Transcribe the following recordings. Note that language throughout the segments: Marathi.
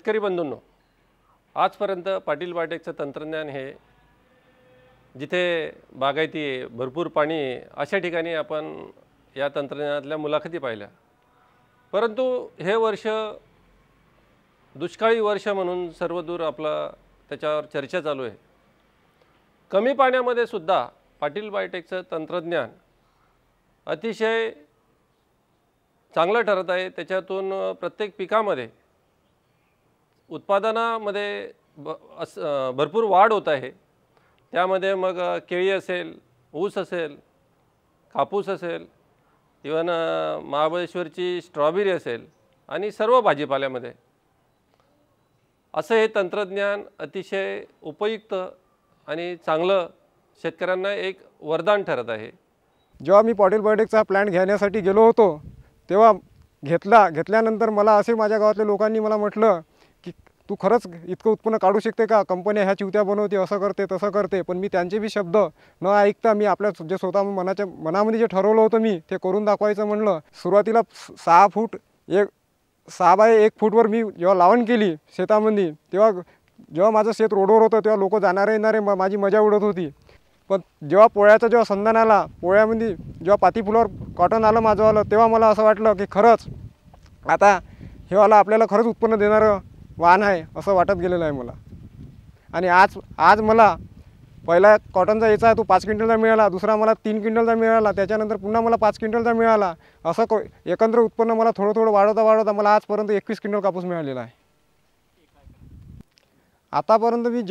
शेतकरी बंधूंनो, आजपर्यंत पाटील बायोटेकचं तंत्रज्ञान हे जिथे बागायती आहे, भरपूर पाणी आहे, अशा ठिकाणी आपण या तंत्रज्ञानातल्या मुलाखती पाहिल्या। परंतु हे वर्ष दुष्काळी वर्ष म्हणून सर्वदूर आपला त्याच्यावर चर्चा चालू आहे। कमी पाण्यामध्ये सुद्धा पाटील बायोटेकचं तंत्रज्ञान अतिशय चांगलं ठरत आहे। त्याच्यातून प्रत्येक पिकामध्ये उत्पादनामध्ये भरपूर वाढ होत आहे। त्यामध्ये मग केळी असेल, ऊस असेल, कापूस असेल, इवन महाबळेश्वरची स्ट्रॉबेरी असेल आणि सर्व भाजीपाल्यामध्ये असं हे तंत्रज्ञान अतिशय उपयुक्त आणि चांगलं शेतकऱ्यांना एक वरदान ठरत आहे। जेव्हा मी पाटील बायोटेकचा प्लॅन घेण्यासाठी गेलो होतो तेव्हा घेतल्यानंतर मला असे माझ्या गावातल्या लोकांनी मला म्हटलं की तू खरंच इतकं उत्पन्न काढू शकते का, कंपन्या ह्या चिवत्या बनवते, असं करते तसं करते। पण मी त्यांचे बी शब्द न ऐकता मी आपल्या जे स्वतः मनामध्ये जे ठरवलं होतं मी ते करून दाखवायचं म्हणलं। सुरुवातीला 6 बाय 1 फूटवर मी जेव्हा लावण केली शेतामध्ये, तेव्हा जेव्हा माझं शेत रोडवर होतं तेव्हा लोक जाणारे येणारे माझी मजा उडत होती। पण जेव्हा संधान आला, पोळ्यामध्ये जेव्हा पाती फुलावर कॉटन आलं माझंवालं, तेव्हा मला असं वाटलं की खरंच आता हे वाला आपल्याला खरंच उत्पन्न देणारं वाहन आहे असं वाटत गेलेलं आहे मला। आणि आज मला पहिला कॉटनचा याचा तो 5 क्विंटलचा मिळाला, दुसरा मला 3 क्विंटलचा मिळाला, त्याच्यानंतर पुन्हा मला 5 क्विंटलचा मिळाला। असं एकंदर उत्पन्न मला थोडं वाढवता मला आजपर्यंत 21 क्विंटल कापूस मिळालेला आहे। आतापर्यंत मी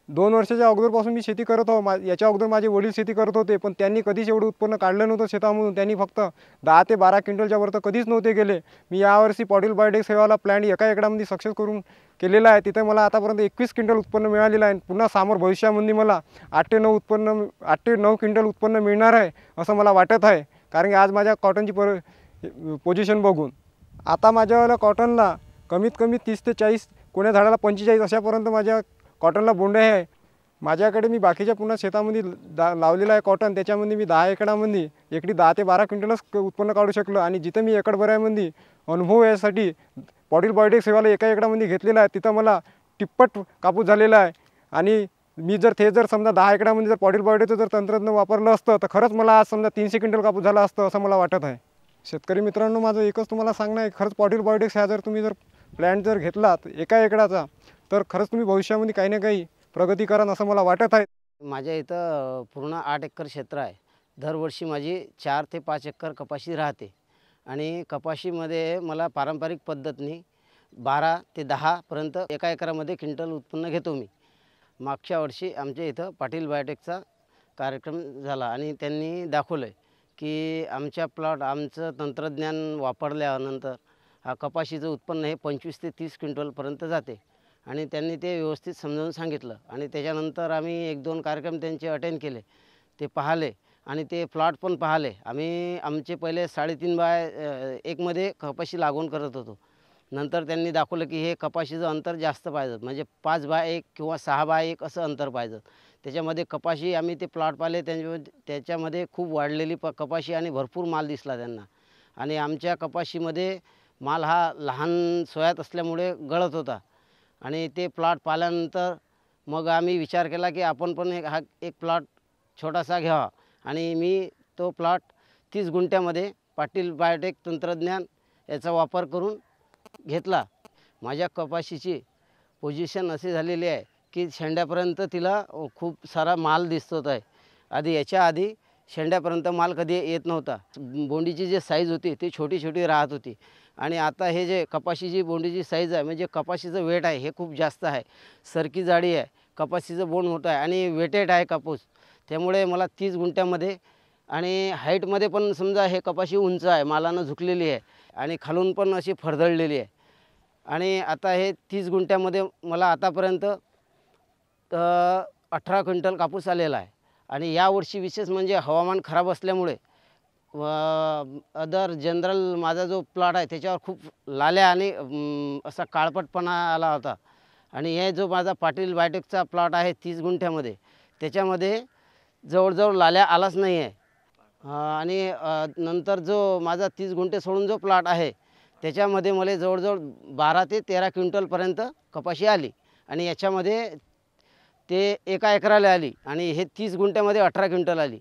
2 वर्षाच्या अगोदरपासून मी शेती करत आहो। याच्या अगोदर माझे वडील शेती करत होते, पण त्यांनी कधीच एवढं उत्पन्न काढलं नव्हतं शेतामधून। त्यांनी फक्त 10 ते 12 क्विंटलच्या वर तर कधीच नव्हते गेले। मी यावर्षी पाटील बायोटेक सेवाला प्लॅन एका एकरामध्ये सक्सेस करून केलेला आहे। तिथे मला आतापर्यंत 21 क्विंटल उत्पन्न मिळालेलं आहे। पुन्हा समोर भविष्यामध्ये मला 8 ते 9 क्विंटल उत्पन्न मिळणार आहे असं मला वाटत आहे। कारण की आज माझ्या कॉटनची पोझिशन बघून आता माझ्यावाल्या कॉटनला कमीत कमी 30 ते 40, कोण्या झाडाला 45 अशापर्यंत माझ्या कॉटनला बोंडे आहे। माझ्याकडे मी बाकीच्या पुन्हा शेतामध्ये लावलेलं आहे कॉटन, त्याच्यामध्ये मी 10 एकरामध्ये एकडी 10 ते 12 क्विंटलच उत्पन्न काढू शकलो। आणि जिथं मी एकरभरामध्ये अनुभव यासाठी पाटील बायोटेक सेवाला एका एकरामध्ये घेतलेला आहे, तिथं मला तिप्पट कापूस झालेला आहे। आणि मी जर समजा 10 एकरामध्ये जर पाटील बायोटेकचं जर तंत्रज्ञान वापरलं असतं तर खरंच मला आज समजा 300 क्विंटल कापूस झाला असतं असं मला वाटत आहे। शेतकरी मित्रांनो, माझं एकच तुम्हाला सांगणं आहे, खरंच पाटील बायोटेक ह्या जर तुम्ही प्लॅन घेतला एका एकराचा तर खरंच तुम्ही भविष्यामध्ये काही ना काही प्रगती कराल असं मला वाटत आहे। माझ्या इथं पूर्ण 8 एकर क्षेत्र आहे। दरवर्षी माझी 4 ते 5 एकर कपाशी राहते आणि कपाशीमध्ये मला पारंपरिक पद्धतीने 12 ते 10 पर्यंत एका एकरामध्ये क्विंटल उत्पन्न घेतो मी। मागच्या वर्षी आमच्या इथं पाटील बायोटेकचा कार्यक्रम झाला आणि त्यांनी दाखवलं की आमचं तंत्रज्ञान वापरल्यानंतर हा कपाशीचं उत्पन्न हे 25 ते 30 क्विंटलपर्यंत जाते। आणि त्यांनी ते व्यवस्थित समजावून सांगितलं आणि त्याच्यानंतर आम्ही 1-2 कार्यक्रम त्यांचे अटेंड केले, ते पाहिले आणि ते प्लॉट पण पाहिले। आमचे पहिले 3.5 बाय 1 मध्ये कपाशी लागवण करत होतो। नंतर त्यांनी दाखवलं की हे कपाशीचं अंतर जास्त पाहिजे, म्हणजे 5 बाय 1 किंवा 6 बाय 1 असं अंतर पाहिजे। त्याच्यामध्ये कपाशी आम्ही ते प्लॉट पाहिले, त्याच्यामध्ये खूप वाढलेली कपाशी आणि भरपूर माल दिसला त्यांना। आणि आमच्या कपाशीमध्ये माल हा लहान सोयात असल्यामुळे गळत होता। आणि ते प्लॉट पाहिल्यानंतर मग आम्ही विचार केला की आपण पण एक प्लॉट छोटासा घ्यावा। आणि मी तो प्लॉट 30 गुंठ्यामध्ये पाटील बायोटेक तंत्रज्ञान याचा वापर करून घेतला। माझ्या कपाशीची पोझिशन अशी झालेली आहे की शेंड्यापर्यंत तिला खूप सारा माल दिसत आहे। याच्या आधी शेंड्यापर्यंत माल कधी येत नव्हता। बोंडीची जी साईज होती ती छोटी राहत होती आणि आता हे जे कपाशीची बोंडीची साईज आहे, म्हणजे कपाशीचं वेट आहे हे खूप जास्त आहे, सरकी जाडी आहे, कपाशीचं बोंड मोठं आहे आणि वेटेड आहे कापूस। त्यामुळे मला 30 गुंठ्यामध्ये आणि हाईटमध्ये पण समजा हे कपाशी उंच आहे, मालानं झुकलेली आहे आणि खालून पण अशी फरदळलेली आहे। आणि आता हे 30 गुंठ्यामध्ये मला आतापर्यंत 18 क्विंटल कापूस आलेला आहे। आणि यावर्षी विशेष म्हणजे हवामान खराब असल्यामुळे अदर जनरल माझा जो प्लॉट आहे त्याच्यावर खूप लाल्या आणि असा काळपटपणा आला होता। आणि हे जो माझा पाटील बायोटेकचा प्लॉट आहे 30 गुंठ्यामध्ये, त्याच्यामध्ये जवळजवळ लाल्या आलाच नाही आहे। आणि नंतर जो माझा 30 गुंठे सोडून जो प्लॉट आहे त्याच्यामध्ये मला जवळजवळ 12 ते 13 क्विंटलपर्यंत कपाशी आली आणि याच्यामध्ये ते एका एकराला आली आणि हे 30 गुंठ्यामध्ये 18 क्विंटल आली.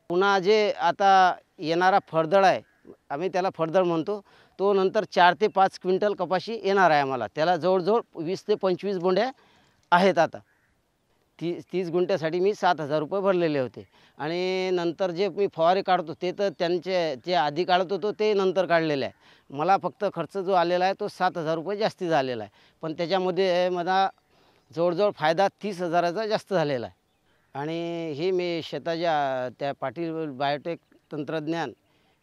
पुन्हा जे आता येणारा फळदळ आहे, आम्ही त्याला फळदळ म्हणतो, तो नंतर 4 ते 5 क्विंटल कपाशी येणार आहे आम्हाला. त्याला जवळजवळ 20 ते 25 बोंड्या आहेत आता. 30 गुंठ्यासाठी मी 7,000 रुपये भरलेले होते आणि नंतर जे मी फवारे काढतो ते तर त्यांचे जे आधी काढत होतो ते नंतर काढलेलं आहे. मला फक्त खर्च जो आलेला आहे तो 7,000 रुपये जास्ती झालेला आहे, पण त्याच्यामध्ये मला जवळजवळ फायदा 30,000चा जास्त झालेला आहे. आणि हे मी शेताच्या त्या पाटील बायोटेक तंत्रज्ञान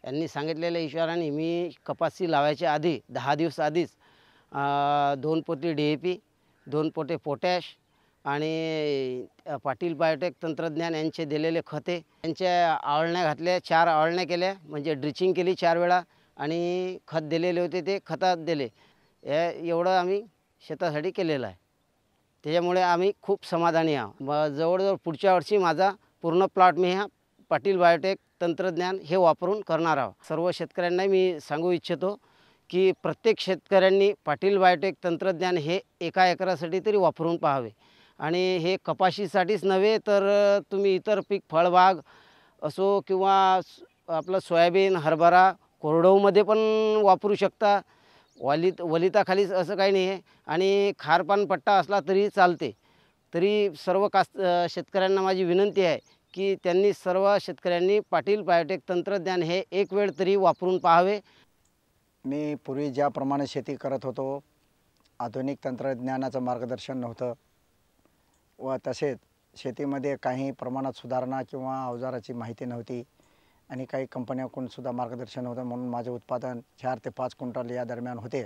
यांनी सांगितलेल्या हिशोबाने मी कपाशी लावायच्या आधी 10 दिवस आधीच 2 पोते DAP, 2 पोते पोटॅश आणि पाटील बायोटेक तंत्रज्ञान यांचे दिलेले खते, त्यांच्या आवळण्या घातल्या, 4 आवळण्या केल्या, म्हणजे ड्रिचिंग केली 4 वेळा आणि खत दिलेले होते ते खतात दिले. एवढं आम्ही शेतासाठी केलेलं आहे. त्याच्यामुळे आम्ही खूप समाधानी आहोत. जवळजवळ पुढच्या वर्षी माझा पूर्ण प्लॉट मी ह्या पाटील बायोटेक तंत्रज्ञान हे वापरून करणार आहोत. सर्व शेतकऱ्यांना मी सांगू इच्छितो की प्रत्येक शेतकऱ्यांनी पाटील बायोटेक तंत्रज्ञान हे एका एकरासाठी तरी वापरून पाहावे. आणि हे कपाशीसाठीच नव्हे तर तुम्ही इतर पीक फळबाग असो किंवा आपलं सोयाबीन, हरभरा, कोरडवाहूमध्ये पण वापरू शकता. वलिताखालीच असं काही नाही आहे आणि खारपान पट्टा असला तरी चालते. तरी सर्व शेतकऱ्यांना माझी विनंती आहे की त्यांनी सर्व शेतकऱ्यांनी पाटील बायोटेक तंत्रज्ञान हे एक वेळ तरी वापरून पाहावे. मी पूर्वी ज्याप्रमाणे शेती करत होतो, आधुनिक तंत्रज्ञानाचं मार्गदर्शन नव्हतं व तसेच शेतीमध्ये काही प्रमाणात सुधारणा किंवा अवजाराची माहिती नव्हती आणि काही कंपन्याकडून सुद्धा मार्गदर्शन नव्हतं, म्हणून माझे उत्पादन 4 ते 5 क्विंटल या दरम्यान होते.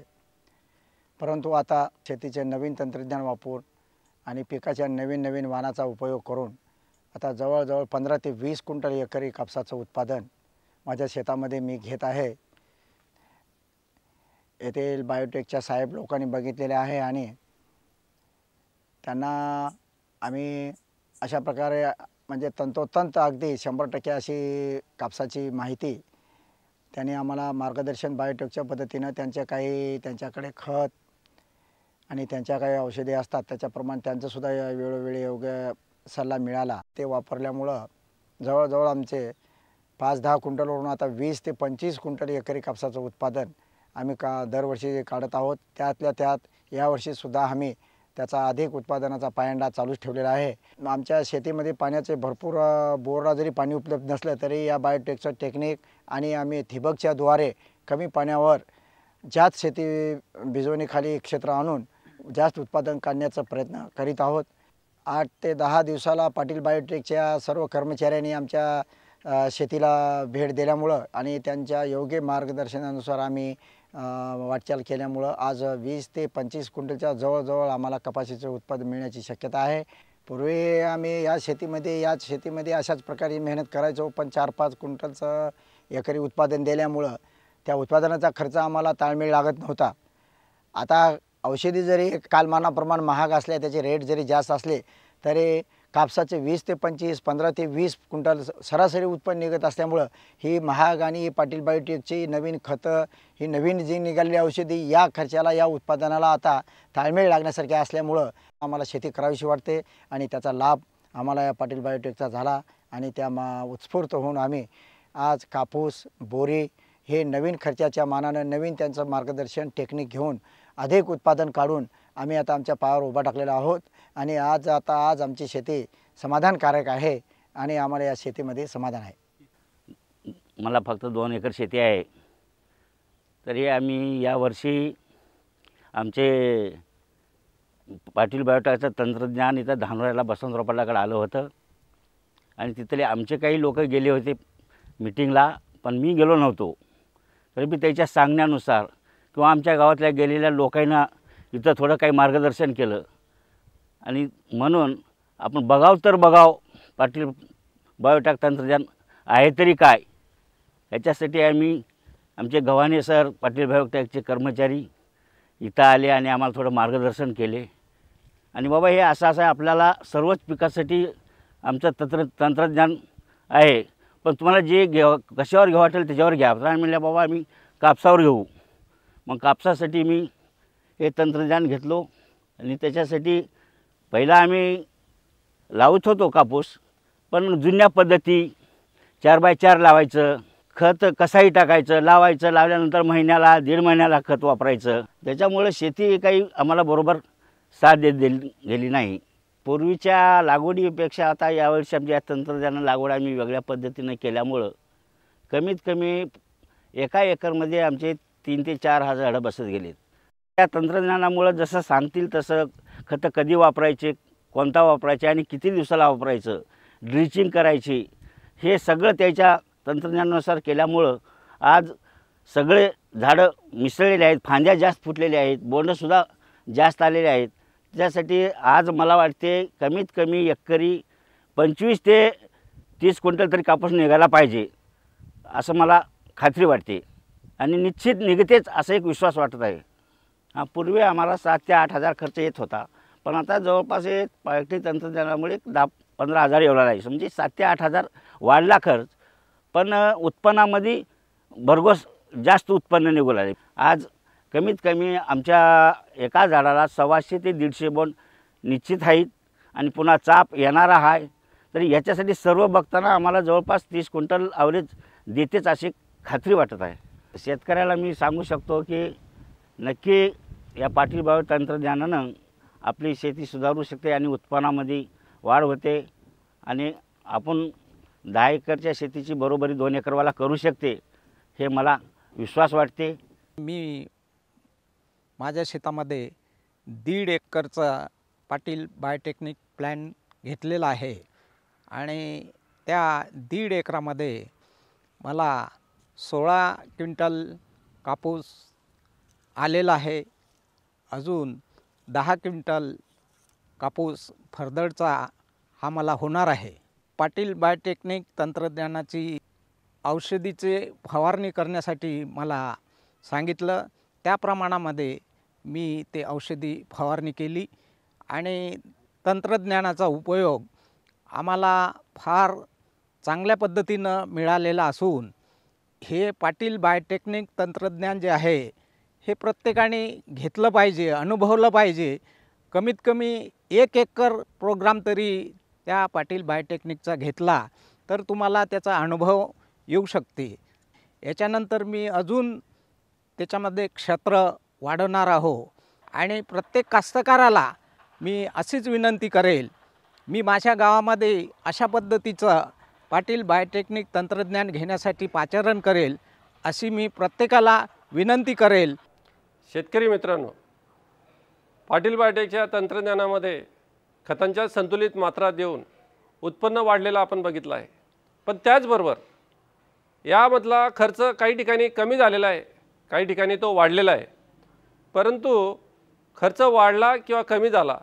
परंतु आता शेतीचे नवीन तंत्रज्ञान वापरून आणि पिकाच्या नवीन वाणाचा उपयोग करून आता जवळजवळ 15 ते 20 क्विंटल एकरी कापसाचं उत्पादन माझ्या शेतामध्ये मी घेत आहे. येथील बायोटेकच्या साहेब लोकांनी बघितलेले आहे आणि त्यांना आम्ही अशा प्रकारे म्हणजे तंतोतंत अगदी 100% अशी कापसाची माहिती त्यांनी आम्हाला मार्गदर्शन बायोटेकच्या पद्धतीनं त्यांच्याकडे खत आणि त्यांच्या काही औषधे असतात त्याच्याप्रमाणे त्यांचंसुद्धा वेळोवेळी योग्य सल्ला मिळाला. ते वापरल्यामुळं जवळजवळ आमचे 5-10 क्विंटलवरून आता 20 ते 25 क्विंटल एकरी कापसाचं उत्पादन आम्ही दरवर्षी काढत आहोत. त्यातल्या त्यात यावर्षीसुद्धा आम्ही त्याचा अधिक उत्पादनाचा पायंडा चालूच ठेवलेला आहे. आमच्या शेतीमध्ये पाण्याचे भरपूर बोरला जरी पाणी उपलब्ध नसलं तरी या बायोटेकचं टेक्निक आणि आम्ही ठिबकच्या द्वारे कमी पाण्यावर जास्त शेती भिजवणीखाली क्षेत्र आणून जास्त उत्पादन काढण्याचा प्रयत्न करीत आहोत. 8 ते 10 दिवसाला पाटील बायोटेकच्या सर्व कर्मचाऱ्यांनी आमच्या शेतीला भेट दिल्यामुळं आणि त्यांच्या योग्य मार्गदर्शनानुसार आम्ही वाटचाल केल्यामुळं आज 20 ते 25 क्विंटलच्या जवळजवळ आम्हाला कपाशीचं उत्पादन मिळण्याची शक्यता आहे. पूर्वी आम्ही याच शेतीमध्ये अशाच प्रकारे मेहनत करायचो, पण 4-5 क्विंटलचं एकरी उत्पादन दिल्यामुळं त्या उत्पादनाचा खर्च आम्हाला ताळमेळ लागत नव्हता. आता औषधी जरी कालमानाप्रमाणे महाग असल्या, त्याचे रेट जरी जास्त असले तरी कापसाचे 20 ते 25, 15 ते 20 क्विंटल सरासरी उत्पन्न निघत असल्यामुळं ही महाग आणि पाटील बायोटेकची नवीन खतं, ही नवीन जी निघालेली औषधी या खर्चाला या उत्पादनाला आता ताळमेळ लागण्यासारखे असल्यामुळं आम्हाला शेती करावीशी वाटते आणि त्याचा लाभ आम्हाला या पाटील बायोटेकचा झाला आणि त्या उत्स्फूर्त होऊन आम्ही आज कापूस, बोरी हे नवीन खर्चाच्या मानानं नवीन त्यांचं मार्गदर्शन टेक्निक घेऊन अधिक उत्पादन काढून आम्ही आता आमच्या पायावर उभा टाकलेला आहोत आणि आज आमची शेती समाधानकारक आहे आणि आम्हाला या शेतीमध्ये समाधान आहे. मला फक्त 2 एकर शेती आहे. तरी आम्ही यावर्षी आमचे पाटील बायोटेकचं तंत्रज्ञान इथं धानोऱ्याला बसवंतराव पाटलाकडे आलं होतं आणि तिथले आमचे काही लोक गेले होते मीटिंगला, पण मी गेलो नव्हतो. तरी मी त्याच्या सांगण्यानुसार किंवा आमच्या गावातल्या गेलेल्या लोकांना इथं थोडं काही मार्गदर्शन केलं आणि म्हणून आपण बघाव पाटील बायोटेक तंत्रज्ञान आहे तरी काय, याच्यासाठी आम्ही आमचे गव्हाणे सर पाटील बायोटेकचे कर्मचारी इथं आले आणि आम्हाला थोडं मार्गदर्शन केले आणि बाबा हे असं आहे, आपल्याला सर्वच पिकासाठी आमचं तंत्रज्ञान आहे, पण तुम्हाला जे कशावर घ्यावं वाटेल त्याच्यावर घ्या. तर आम्ही म्हणलं बाबा आम्ही कापसावर घेऊ. मग कापसासाठी मी हे तंत्रज्ञान घेतलो आणि त्याच्यासाठी पहिला आम्ही लावत होतो कापूस, पण जुन्या पद्धती 4x4 लावायचं, खत कसाही टाकायचं, लावल्यानंतर महिन्याला 1.5 महिन्याला खत वापरायचं. त्याच्यामुळे शेती काही आम्हाला बरोबर साथ देत गेली नाही. पूर्वीच्या लागवडीपेक्षा आता यावर्षी आमच्या तंत्रज्ञान लागवड आम्ही वेगळ्या पद्धतीने केल्यामुळं कमीत कमी एका एकरमध्ये आमचे 3 ते 4 हजार झाडं बसत गेलेत. त्या तंत्रज्ञानामुळं जसं सांगतील तसं खतं कधी वापरायचे, कोणता वापरायचे आणि किती दिवसाला वापरायचं, ड्रिचिंग करायची, हे सगळं त्याच्या तंत्रज्ञानानुसार केल्यामुळं आज सगळे झाडं मिसळलेले आहेत, फांद्या जास्त फुटलेल्या आहेत, बोंडसुद्धा जास्त आलेले आहेत. त्यासाठी आज मला वाटते कमीत कमी एकरी 25 ते 30 क्विंटल तरी कापूस निघाला पाहिजे असं मला खात्री वाटते आणि निश्चित निघतेच असा एक विश्वास वाटत आहे. पूर्वी आम्हाला 7 ते 8 हजार खर्च येत होता, पण आता जवळपास एक पार्टी तंत्रज्ञानामुळे 10-15 हजार एवढा आहे. म्हणजे 7 ते 8 हजार वाढला खर्च, पण उत्पन्नामध्ये भरघोस जास्त उत्पन्न निघू लागले. आज कमीत कमी आमच्या एका झाडाला 125 ते 150 बोंड निश्चित आहेत आणि पुन्हा चाप येणारा आहे. तरी याच्यासाठी सर्व बघताना आम्हाला जवळपास 30 क्विंटल ॲव्हरेज देतेच अशी खात्री वाटत आहे. शेतकऱ्याला मी सांगू शकतो की नक्की या पाटील बायो तंत्रज्ञानानं आपली शेती सुधारू शकते आणि उत्पन्नामध्ये वाढ होते आणि आपण 10 एकरच्या शेतीची बरोबरी 2 एकरवाला करू शकते, हे मला विश्वास वाटते. मी माझ्या शेतामध्ये 1.5 एकरचा पाटील बायोटेक्निक प्लॅन घेतलेला आहे आणि त्या 1.5 एकरामध्ये मला 16 क्विंटल कापूस आलेला आहे. अजून 10 क्विंटल कापूस फरदडचा हा मला होणार आहे. पाटील बायोटेक्निक तंत्रज्ञानाची औषधीचे फवारणी करण्यासाठी मला सांगितलं. त्या प्रमाणामध्ये मी ते औषधी फवारणी केली आणि तंत्रज्ञानाचा उपयोग आम्हाला फार चांगल्या पद्धतीनं मिळालेला असून हे पाटील बायोटेक्निक तंत्रज्ञान जे आहे हे प्रत्येकाने घेतलं पाहिजे, अनुभवलं पाहिजे. कमीत कमी 1 एकर प्रोग्राम तरी त्या पाटील बायोटेक्निकचा घेतला तर तुम्हाला त्याचा अनुभव येऊ शकते. याच्यानंतर मी अजून त्याच्यामध्ये क्षेत्र वाढवणार आहो आणि प्रत्येक कास्तकाराला मी अशीच विनंती करेल, मी माझ्या गावामध्ये अशा पद्धतीचं पाटील बायोटेक्निक तंत्रज्ञान घेण्यासाठी पाचारण करेल अशी मी प्रत्येकाला विनंती करेल. शेतकरी मित्रांनो, पाटील बायोटेकच्या तंत्रज्ञानामध्ये खतांच्या संतुलित मात्रा देऊन उत्पन्न वाढलेलं आपण बघितलं आहे, पण त्याचबरोबर यामधला खर्च काही ठिकाणी कमी झालेला आहे, काही ठिकाणी तो वाढलेला आहे. परंतु खर्च वाढला किंवा कमी झाला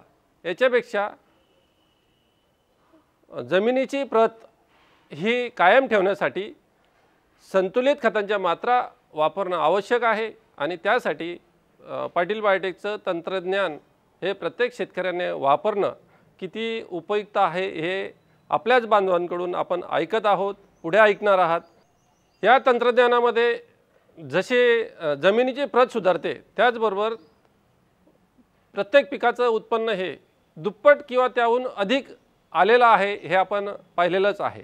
याच्यापेक्षा जमिनीची प्रत ही कायम ठेवण्यासाठी संतुलित खतांच्या मात्रा वापरणं आवश्यक आहे आणि त्यासाठी पाटील बायोटेकचं तंत्रज्ञान हे प्रत्येक शेतकऱ्याने वापरणं किती उपयुक्त आहे हे आपल्याच बांधवांकडून आपण ऐकत आहोत, पुढे ऐकणार आहात. या तंत्रज्ञानामध्ये जसे जमिनीची प्रत सुधारते त्याचबरोबर प्रत्येक पिकाचं उत्पन्न हे दुप्पट किंवा त्याहून अधिक आलेलं आहे हे आपण पाहिलेलंच आहे.